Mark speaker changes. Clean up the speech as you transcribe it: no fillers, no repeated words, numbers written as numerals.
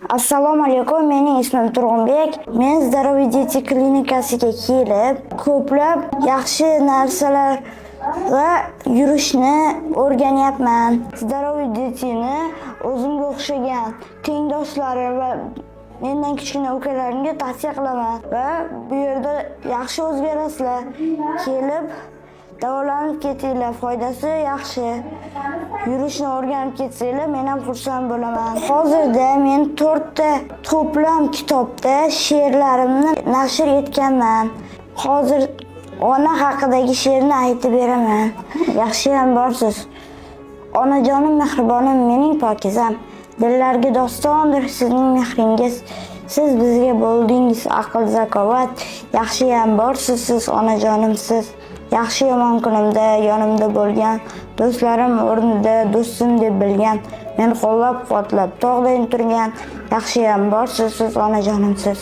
Speaker 1: Assalomu alaykum, mening ismim Turg'unbek. Men Здоровье Дети klinikasiga kelib, ko'plab yaxshi narsalar va yurishni o'rganyapman. Здоровье Детini o'zimga o'xshagan tengdoshlarim va mendan kichkina ukalarimga tavsiya qilaman va bu yerda yaxshi o'zgarasizlar. Kelib davolanib ketinglar, foydasi yaxshi. Yurishni o'rganib ketsanglar, men ham xursand bo'laman. Hozirda men 4 ta to'plam kitobda she'rlarimni nashr etganman. Hozir ona haqidagi she'rni aytib beraman. Yaxshiyam borsiz. Onajonim mehribonim, mening pokizam. Dillarga dostondir sizning mehringiz. Siz bizga bo'ldingiz aql, zakovat. Yaxshiyam borsiz siz onajonimsiz. Yaxshi yomon kunimda yonimda bo'lgan, do'stlarim o'rnida do'stim deb bilgan, men qo'llab-quvvatlab tog'day turgan, yaxshiyam borsiz siz onajonimsiz.